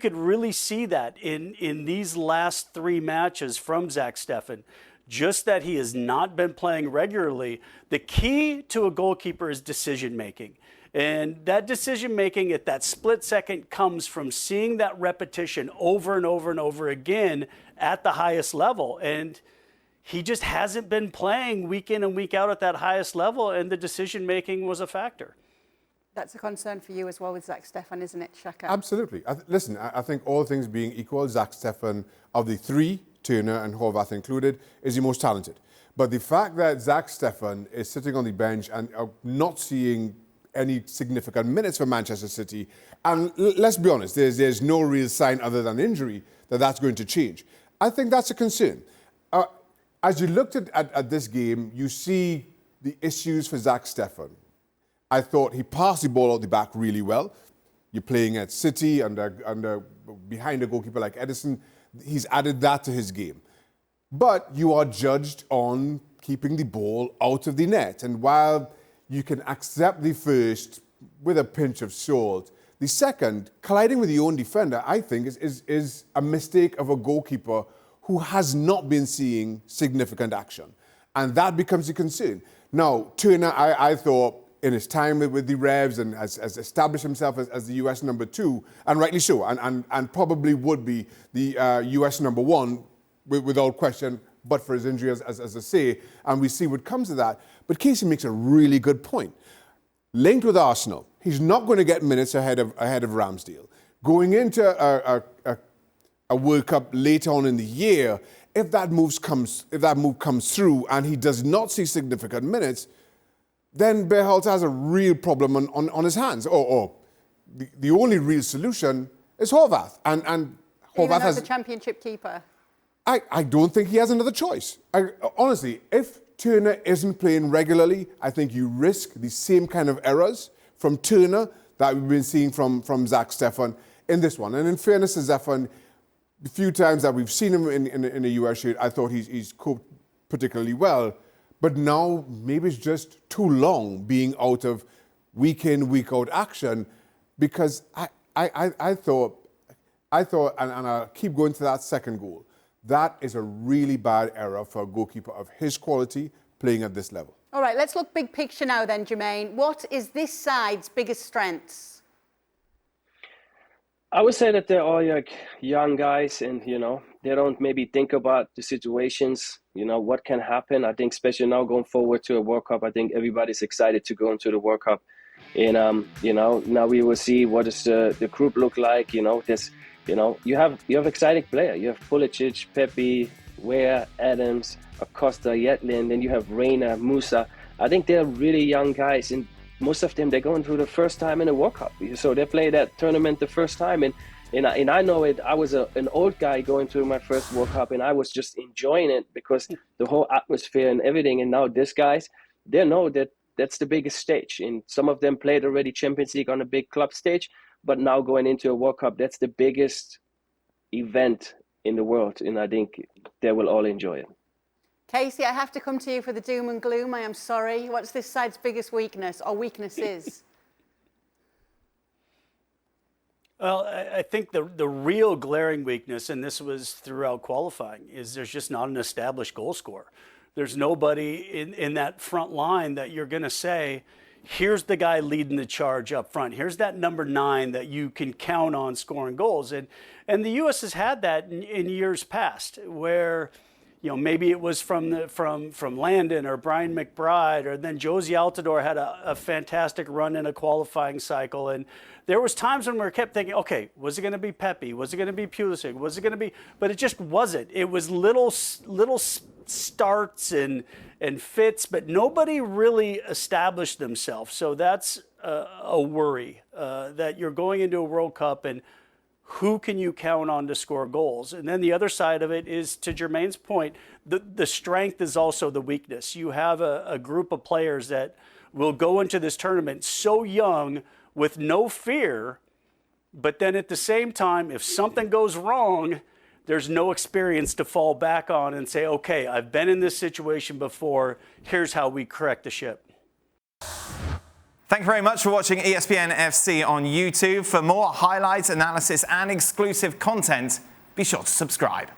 could really see that in these last 3 matches from Zack Steffen, just that he has not been playing regularly. The key to a goalkeeper is decision making. And that decision making at that split second comes from seeing that repetition over and over and over again at the highest level. And he just hasn't been playing week in and week out at that highest level, and the decision making was a factor. That's a concern for you as well with Zack Steffen, isn't it, Shaka? Absolutely. Listen, I think all things being equal, Zack Steffen, of the 3, Turner and Horvath included, is the most talented. But the fact that Zack Steffen is sitting on the bench and not seeing any significant minutes for Manchester City, and let's be honest, there's no real sign other than injury that that's going to change. I think that's a concern. As you looked at this game, you see the issues for Zack Steffen. I thought he passed the ball out the back really well. You're playing at City behind a goalkeeper like Edison. He's added that to his game. But you are judged on keeping the ball out of the net. And while you can accept the first with a pinch of salt, the second, colliding with your own defender, I think is a mistake of a goalkeeper who has not been seeing significant action. And that becomes a concern. Now, Turner, I thought, in his time with the Revs and has established himself as the US number 2, and rightly so, and probably would be the US number 1 without question, but for his injury, as I say, and we see what comes of that. But Kasey makes a really good point. Linked with Arsenal, he's not going to get minutes ahead of Ramsdale. Going into a World Cup later on in the year, if that move comes through and he does not see significant minutes, then Berhalter has a real problem on his hands. Or the only real solution is Horvath. And Horvath has the championship keeper. I don't think he has another choice. Honestly, if Turner isn't playing regularly, I think you risk the same kind of errors from Turner that we've been seeing from Zack Steffen in this one. And in fairness to Steffen, the few times that we've seen him in the US shirt, I thought he's coped particularly well. But now maybe it's just too long being out of week in, week out action, because I thought, and I'll keep going to that second goal, that is a really bad error for a goalkeeper of his quality playing at this level. All right, let's look big picture now then, Jermaine. What is this side's biggest strengths? I would say that they're all like young guys, and they don't maybe think about the situations, what can happen. I think especially now going forward to a World Cup, I think everybody's excited to go into the World Cup. And now we will see what does the group look like. There's you have exciting player. You have Pulisic, Pepe, Ware, Adams, Acosta, Yedlin, then you have Reina, Musa. I think they're really young guys, and most of them, they're going through the first time in a World Cup. So they play that tournament the first time. And I know it. I was an old guy going through my first World Cup, and I was just enjoying it because the whole atmosphere and everything. And now these guys, they know that that's the biggest stage. And some of them played already Champions League on a big club stage, but now going into a World Cup, that's the biggest event in the world. And I think they will all enjoy it. Kasey, I have to come to you for the doom and gloom. I am sorry. What's this side's biggest weakness or weaknesses? Well, I think the real glaring weakness, and this was throughout qualifying, is there's just not an established goal scorer. There's nobody in that front line that you're going to say, here's the guy leading the charge up front. Here's that number 9 that you can count on scoring goals. And the U.S. has had that in years past, where maybe it was from Landon or Brian McBride, or then Josie Altidore had a fantastic run in a qualifying cycle. And there was times when we kept thinking, okay, was it going to be Pepe? Was it going to be Pulisic? Was it going to be? But it just wasn't. It was little starts and fits, but nobody really established themselves. So that's a worry that you're going into a World Cup and who can you count on to score goals? And then the other side of it is, to Jermaine's point, the strength is also the weakness. You have a group of players that will go into this tournament so young with no fear, but then at the same time, if something goes wrong, there's no experience to fall back on and say, okay, I've been in this situation before, here's how we correct the ship. Thank you very much for watching ESPN FC on YouTube. For more highlights, analysis and exclusive content, be sure to subscribe.